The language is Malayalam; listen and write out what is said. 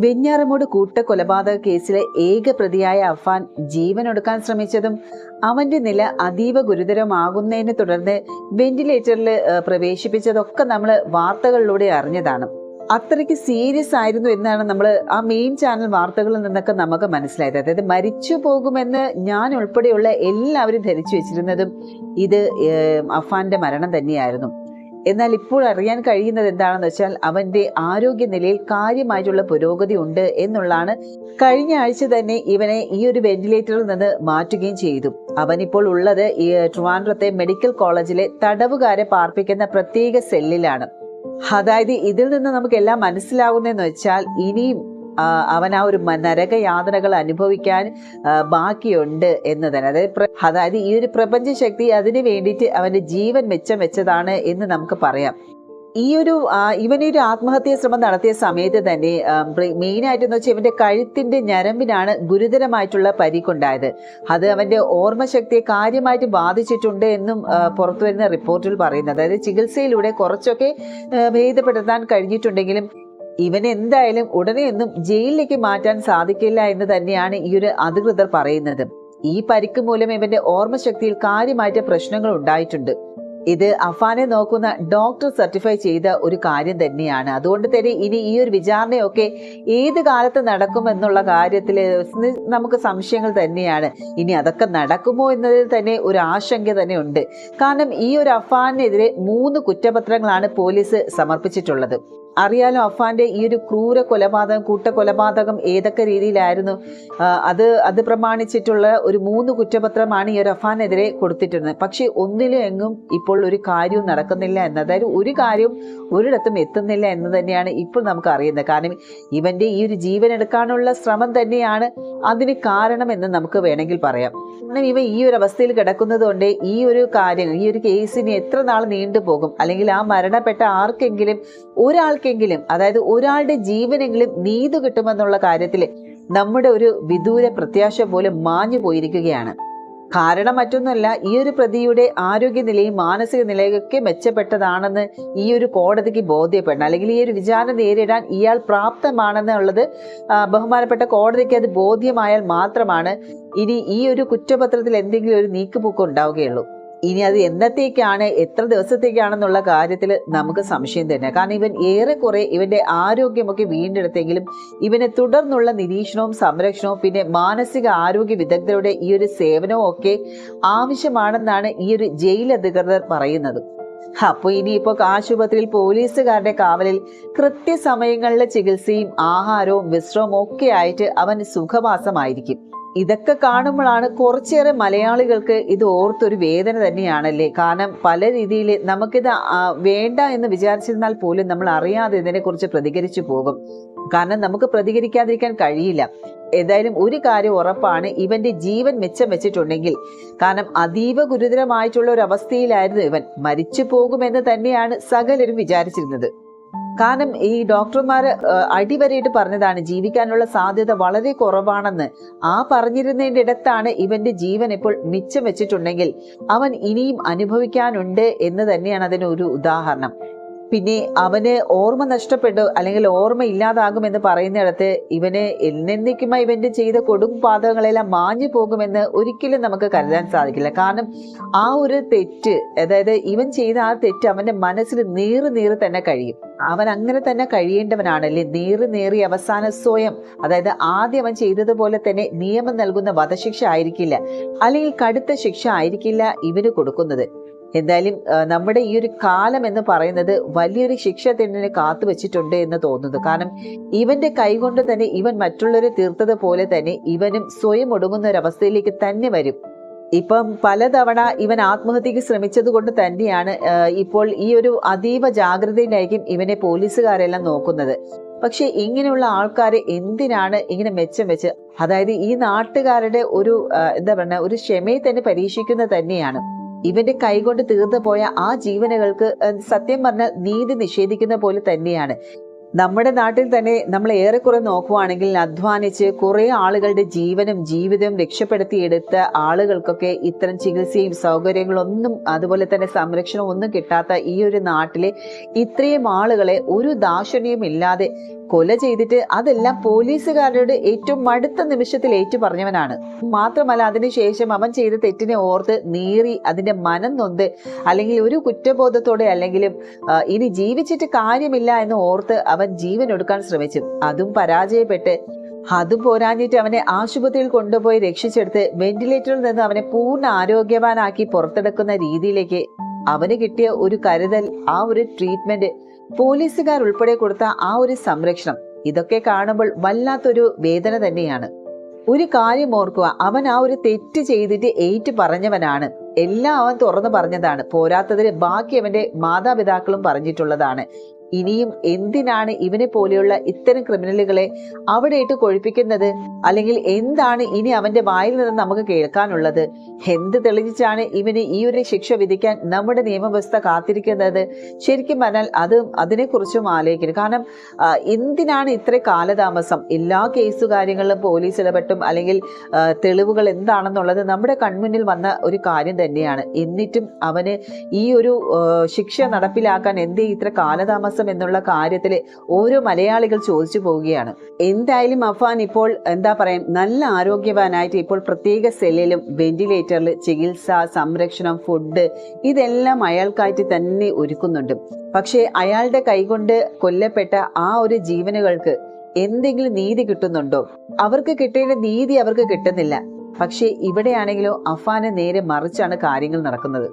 വെഞ്ഞാറമൂട് കൂട്ടക്കൊലപാതക കേസിലെ ഏക പ്രതിയായ അഫാൻ ജീവനൊടുക്കാൻ ശ്രമിച്ചതും അവന്റെ നില അതീവ ഗുരുതരമാകുന്നതിനെ തുടർന്ന് വെന്റിലേറ്ററിൽ പ്രവേശിപ്പിച്ചതൊക്കെ നമ്മൾ വാർത്തകളിലൂടെ അറിഞ്ഞതാണ്. അത്രയ്ക്ക് സീരിയസ് ആയിരുന്നു എന്നാണ് നമ്മൾ ആ മെയിൻ ചാനൽ വാർത്തകളിൽ നിന്നൊക്കെ നമുക്ക് മനസ്സിലായത്. അതായത് മരിച്ചു പോകുമെന്ന് ഞാൻ ഉൾപ്പെടെയുള്ള എല്ലാവരും ധരിച്ചു വെച്ചിരുന്നതും ഇത് അഫാന്റെ മരണം തന്നെയായിരുന്നു. എന്നാൽ ഇപ്പോൾ അറിയാൻ കഴിയുന്നത് എന്താണെന്ന് വെച്ചാൽ അവന്റെ ആരോഗ്യനിലയിൽ കാര്യമായിട്ടുള്ള പുരോഗതി ഉണ്ട് എന്നുള്ളതാണ്. കഴിഞ്ഞ ആഴ്ച തന്നെ ഇവനെ ഈ ഒരു വെന്റിലേറ്ററിൽ നിന്ന് മാറ്റുകയും ചെയ്തു. അവനിപ്പോൾ ഉള്ളത് ഈ ട്രിവാൻഡ്രത്തെ മെഡിക്കൽ കോളേജിലെ തടവുകാരെ പാർപ്പിക്കുന്ന പ്രത്യേക സെല്ലിലാണ്. അതായത് ഇതിൽ നിന്ന് നമുക്ക് എല്ലാം മനസ്സിലാവുന്നതെന്ന് വെച്ചാൽ ഇനിയും അവൻ ആ ഒരു നരകയാതനകൾ അനുഭവിക്കാൻ ബാക്കിയുണ്ട് എന്ന് തന്നെ. അതായത് ഈ ഒരു പ്രപഞ്ച ശക്തി അതിനു വേണ്ടിയിട്ട് അവന്റെ ജീവൻ മെച്ചം വെച്ചതാണ് എന്ന് നമുക്ക് പറയാം. ഇവനൊരു ആത്മഹത്യാ ശ്രമം നടത്തിയ സമയത്ത് തന്നെ മെയിനായിട്ടെന്ന് വെച്ചാൽ ഇവന്റെ കഴുത്തിന്റെ ഞരമ്പിനാണ് ഗുരുതരമായിട്ടുള്ള പരിക്കുണ്ടായത്. അത് അവന്റെ ഓർമ്മശക്തിയെ കാര്യമായിട്ട് ബാധിച്ചിട്ടുണ്ട് എന്നും പുറത്തു വരുന്ന റിപ്പോർട്ടിൽ പറയുന്നത്. അതായത് ചികിത്സയിലൂടെ കുറച്ചൊക്കെ ഭേദപ്പെടുത്താൻ കഴിഞ്ഞിട്ടുണ്ടെങ്കിലും ഇവനെ എന്തായാലും ഉടനെയൊന്നും ജയിലിലേക്ക് മാറ്റാൻ സാധിക്കില്ല എന്ന് തന്നെയാണ് ഈ ഒരു അധികൃതർ പറയുന്നത്. ഈ പരിക്ക് മൂലം ഇവന്റെ ഓർമ്മശക്തിയിൽ കാര്യമായിട്ട് പ്രശ്നങ്ങൾ ഉണ്ടായിട്ടുണ്ട്. ഇത് അഫാനെ നോക്കുന്ന ഡോക്ടർ സർട്ടിഫൈ ചെയ്ത ഒരു കാര്യം തന്നെയാണ്. അതുകൊണ്ട് തന്നെ ഇനി ഈ ഒരു വിചാരണയൊക്കെ ഏത് കാലത്ത് നടക്കുമെന്നുള്ള കാര്യത്തിൽ നമുക്ക് സംശയങ്ങൾ തന്നെയാണ്. ഇനി അതൊക്കെ നടക്കുമോ എന്നതിൽ തന്നെ ഒരു ആശങ്ക തന്നെ ഉണ്ട്. കാരണം ഈ ഒരു അഫാനെതിരെ 3 കുറ്റപത്രങ്ങളാണ് പോലീസ് സമർപ്പിച്ചിട്ടുള്ളത്. അറിയാലോ അഫാന്റെ ഈ ഒരു ക്രൂര കൊലപാതകം, കൂട്ടക്കൊലപാതകം ഏതൊക്കെ രീതിയിലായിരുന്നു. അത് പ്രമാണിച്ചിട്ടുള്ള ഒരു 3 കുറ്റപത്രമാണ് ഈ ഒരു അഫാനെതിരെ കൊടുത്തിട്ടുള്ളത്. പക്ഷെ ഒന്നിലും എങ്ങും ഇപ്പോൾ ഒരു കാര്യവും നടക്കുന്നില്ല അതായത് ഒരു കാര്യവും ഒരിടത്തും എത്തുന്നില്ല എന്ന് തന്നെയാണ് ഇപ്പോൾ നമുക്ക് അറിയുന്നത്. കാരണം ഇവന്റെ ഈ ഒരു ജീവൻ എടുക്കാനുള്ള ശ്രമം തന്നെയാണ് അതിന് കാരണം എന്ന് നമുക്ക് വേണമെങ്കിൽ പറയാം. കാരണം ഇവ ഈ ഒരു അവസ്ഥയിൽ കിടക്കുന്നത് കൊണ്ട് ഈ ഒരു കാര്യം, ഈ ഒരു കേസിന് എത്ര നാൾ നീണ്ടുപോകും, അല്ലെങ്കിൽ ആ മരണപ്പെട്ട ആർക്കെങ്കിലും ഒരാൾക്കെങ്കിലും, അതായത് ഒരാളുടെ ജീവനെങ്കിലും നീതി കിട്ടുമെന്നുള്ള കാര്യത്തിൽ നമ്മുടെ ഒരു വിദൂര പ്രത്യാശ പോലും മാഞ്ഞു പോയിരിക്കുകയാണ്. കാരണം മറ്റൊന്നുമല്ല, ഈ ഒരു പ്രതിയുടെ ആരോഗ്യനിലയും മാനസിക നിലയൊക്കെ മെച്ചപ്പെട്ടതാണെന്ന് ഈ ഒരു കോടതിക്ക് ബോധ്യപ്പെടണം, അല്ലെങ്കിൽ ഈ ഒരു വിചാരണ നേരിടാൻ ഇയാൾ പ്രാപ്തമാണെന്നുള്ളത് ബഹുമാനപ്പെട്ട കോടതിക്ക് അത് ബോധ്യമായാൽ മാത്രമാണ് ഇനി ഈ ഒരു കുറ്റപത്രത്തിൽ എന്തെങ്കിലും ഒരു നീക്കുപോക്ക് ഉണ്ടാവുകയുള്ളൂ. ഇനി അത് എന്നത്തേക്കാണ്, എത്ര ദിവസത്തേക്കാണെന്നുള്ള കാര്യത്തിൽ നമുക്ക് സംശയം തന്നെ. കാരണം ഇവൻ ഏറെക്കുറെ ഇവന്റെ ആരോഗ്യമൊക്കെ വീണ്ടെടുത്തെങ്കിലും ഇവനെ തുടർന്നുള്ള നിരീക്ഷണവും സംരക്ഷണവും പിന്നെ മാനസിക ആരോഗ്യ വിദഗ്ധരുടെ ഈ ഒരു സേവനവും ഒക്കെ ആവശ്യമാണെന്നാണ് ഈ ഒരു ജയിൽ അധികൃതർ പറയുന്നത്. അപ്പോൾ ഇനിയിപ്പോൾ ആശുപത്രിയിൽ പോലീസുകാരുടെ കാവലിൽ കൃത്യസമയങ്ങളിലെ ചികിത്സയും ആഹാരവും വിശ്രമവും ഒക്കെ ആയിട്ട് അവൻ സുഖവാസമായിരിക്കും. ഇതൊക്കെ കാണുമ്പോഴാണ് കുറച്ചേറെ മലയാളികൾക്ക് ഇത് ഓർത്തൊരു വേദന തന്നെയാണല്ലേ. കാരണം പല രീതിയിൽ നമുക്കിത് വേണ്ട എന്ന് വിചാരിച്ചിരുന്നാൽ പോലും നമ്മൾ അറിയാതെ ഇതിനെക്കുറിച്ച് പ്രതികരിച്ചു പോകും. കാരണം നമുക്ക് പ്രതികരിക്കാതിരിക്കാൻ കഴിയില്ല. ഏതായാലും ഒരു കാര്യം ഉറപ്പാണ്, ഇവന്റെ ജീവൻ മെച്ചം വെച്ചിട്ടുണ്ടെങ്കിൽ, കാരണം അതീവ ഗുരുതരമായിട്ടുള്ള ഒരു അവസ്ഥയിലായിരുന്നു ഇവൻ, മരിച്ചു പോകുമെന്ന് തന്നെയാണ് സകലരും വിചാരിച്ചിരുന്നത്. കാരണം ഈ ഡോക്ടർമാർ അടിവരയിട്ട് പറഞ്ഞതാണ് ജീവിക്കാനുള്ള സാധ്യത വളരെ കുറവാണെന്ന്. ആ പറഞ്ഞിരുന്നതിൻ്റെ ഇടത്താണ് ഇവന്റെ ജീവൻ ഇപ്പോൾ മിച്ചം വെച്ചിട്ടുണ്ടെങ്കിൽ അവൻ ഇനിയും അനുഭവിക്കാനുണ്ട് എന്ന് തന്നെയാണ് അതിനൊരു ഉദാഹരണം. പിന്നെ അവന് ഓർമ്മ നഷ്ടപ്പെട്ടു അല്ലെങ്കിൽ ഓർമ്മ ഇല്ലാതാകുമെന്ന് പറയുന്നിടത്ത് ഇവന് എന്നേക്കുമായി ഇവന്റെ ചെയ്ത കൊടുംപാതകങ്ങളെല്ലാം മാഞ്ഞു പോകുമെന്ന് ഒരിക്കലും നമുക്ക് കരുതാൻ സാധിക്കില്ല. കാരണം ആ ഒരു തെറ്റ്, അതായത് ഇവൻ ചെയ്ത ആ തെറ്റ് അവന്റെ മനസ്സിൽ നീറി തന്നെ കഴിയും. അവൻ അങ്ങനെ തന്നെ കഴിയേണ്ടവനാണല്ലേ. നീറി അവസാന സ്വയം, അതായത് ആദ്യം അവൻ ചെയ്തതുപോലെ തന്നെ നിയമം നൽകുന്ന വധശിക്ഷ ആയിരിക്കില്ല, അല്ലെങ്കിൽ കടുത്ത ശിക്ഷ ആയിരിക്കില്ല ഇവന് കൊടുക്കുന്നത്. എന്തായാലും നമ്മുടെ ഈ ഒരു കാലം എന്ന് പറയുന്നത് വലിയൊരു ശിക്ഷ തന്നെ കാത്തു വെച്ചിട്ടുണ്ട് എന്ന് തോന്നുന്നു. കാരണം ഇവന്റെ കൈകൊണ്ട് തന്നെ ഇവൻ മറ്റുള്ളവരെ തീർത്തത് പോലെ തന്നെ ഇവനും സ്വയം ഒടുങ്ങുന്ന ഒരു അവസ്ഥയിലേക്ക് തന്നെ വരും. ഇപ്പം പലതവണ ഇവൻ ആത്മഹത്യക്ക് ശ്രമിച്ചത് കൊണ്ട് തന്നെയാണ് ഇപ്പോൾ ഈ ഒരു അതീവ ജാഗ്രതയിലായിരിക്കും ഇവനെ പോലീസുകാരെല്ലാം നോക്കുന്നത്. പക്ഷെ ഇങ്ങനെയുള്ള ആൾക്കാരെ എന്തിനാണ് ഇങ്ങനെ മെച്ചം വെച്ച്, അതായത് ഈ നാട്ടുകാരുടെ ഒരു ഒരു ക്ഷമയെ തന്നെ പരീക്ഷിക്കുന്നത് തന്നെയാണ്. ഇവന്റെ കൈകൊണ്ട് തീർന്നു പോയ ആ ജീവനുകൾക്ക് സത്യം പറഞ്ഞാൽ നീതി നിഷേധിക്കുന്ന പോലെ തന്നെയാണ്. നമ്മുടെ നാട്ടിൽ തന്നെ നമ്മൾ ഏറെക്കുറെ നോക്കുവാണെങ്കിൽ അധ്വാനിച്ച് കുറെ ആളുകളുടെ ജീവനും ജീവിതവും രക്ഷപ്പെടുത്തിയെടുത്ത ആളുകൾക്കൊക്കെ ഇത്തരം ചികിത്സയും സൗകര്യങ്ങളൊന്നും അതുപോലെ തന്നെ സംരക്ഷണം ഒന്നും കിട്ടാത്ത ഈ ഒരു നാട്ടിലെ ഇത്രയും ആളുകളെ ഒരു ദാക്ഷിണ്യവും ഇല്ലാതെ കൊല ചെയ്തിട്ട് അതെല്ലാം പോലീസുകാരുടെ ഏറ്റവും മടുത്ത നിമിഷത്തിൽ ഏറ്റു പറഞ്ഞവനാണ്. മാത്രമല്ല അതിനുശേഷം അവൻ ചെയ്ത തെറ്റിനെ ഓർത്ത് നീറി അതിന്റെ മനം നൊന്ത് അല്ലെങ്കിൽ ഒരു കുറ്റബോധത്തോടെ അല്ലെങ്കിലും ഇനി ജീവിച്ചിട്ട് കാര്യമില്ല എന്ന് ഓർത്ത് അവൻ ജീവൻ എടുക്കാൻ ശ്രമിച്ചു. അതും പരാജയപ്പെട്ട് അതും പോരാഞ്ഞിട്ട് അവനെ ആശുപത്രിയിൽ കൊണ്ടുപോയി രക്ഷിച്ചെടുത്ത് വെന്റിലേറ്ററിൽ നിന്ന് അവനെ പൂർണ്ണ ആരോഗ്യവാനാക്കി പുറത്തെടുക്കുന്ന രീതിയിലേക്ക് അവന് കിട്ടിയ ഒരു കരുതൽ, ആ ഒരു ട്രീറ്റ്മെന്റ്, പോലീസുകാർ ഉൾപ്പെടെ കൊടുത്ത ആ ഒരു സംരക്ഷണം, ഇതൊക്കെ കാണുമ്പോൾ വല്ലാത്തൊരു വേദന തന്നെയാണ്. ഒരു കാര്യം ഓർക്കുക, അവൻ ആ ഒരു തെറ്റ് ചെയ്തിട്ട് ഏറ്റു പറഞ്ഞവനാണ്. എല്ലാം അവൻ തുറന്നു പറഞ്ഞതാണ്. പോരാത്തതിന് ബാക്കി അവന്റെ മാതാപിതാക്കളും പറഞ്ഞിട്ടുള്ളതാണ്. ഇനിയും എന്തിനാണ് ഇവനെ പോലെയുള്ള ഇത്തരം ക്രിമിനലുകളെ അവിടെ ഇട്ട് കൊഴിപ്പിക്കുന്നത്? അല്ലെങ്കിൽ എന്താണ് ഇനി അവന്റെ വായിൽ നിന്ന് നമുക്ക് കേൾക്കാനുള്ളത്? എന്ത് തെളിയിച്ചാണ് ഇവന് ഈ ഒരു ശിക്ഷ വിധിക്കാൻ നമ്മുടെ നിയമവ്യവസ്ഥ കാത്തിരിക്കുന്നത്? ശരിക്കും പറഞ്ഞാൽ അതിനെക്കുറിച്ചും ആലോചിക്കണം. കാരണം എന്തിനാണ് ഇത്ര കാലതാമസം? എല്ലാ കേസു കാര്യങ്ങളിലും പോലീസ് ഇടപെട്ടും അല്ലെങ്കിൽ തെളിവുകൾ എന്താണെന്നുള്ളത് നമ്മുടെ കൺമുന്നിൽ വന്ന ഒരു കാര്യം തന്നെയാണ്. എന്നിട്ടും അവന് ഈ ഒരു ശിക്ഷ നടപ്പിലാക്കാൻ എന്തേ ഇത്ര കാലതാമസം എന്നുള്ള കാര്യത്തിൽ ഓരോ മലയാളികൾ ചോദിച്ചു പോവുകയാണ്. എന്തായാലും അഫാൻ ഇപ്പോൾ എന്താ പറയാ, നല്ല ആരോഗ്യവാനായിട്ട് ഇപ്പോൾ പ്രത്യേക സെല്ലിലും വെന്റിലേറ്ററിൽ ചികിത്സ, സംരക്ഷണം, ഫുഡ് ഇതെല്ലാം അയാൾക്കായിട്ട് തന്നെ ഒരുക്കുന്നുണ്ട്. പക്ഷേ അയാളുടെ കൈകൊണ്ട് കൊല്ലപ്പെട്ട ആ ഒരു ജീവനുകൾക്ക് എന്തെങ്കിലും നീതി കിട്ടുന്നുണ്ടോ? അവർക്ക് കിട്ടേണ്ട നീതി അവർക്ക് കിട്ടുന്നില്ല. പക്ഷേ ഇവിടെയാണെങ്കിലോ അഫാന് നേരെ മറിച്ചാണ് കാര്യങ്ങൾ നടക്കുന്നത്.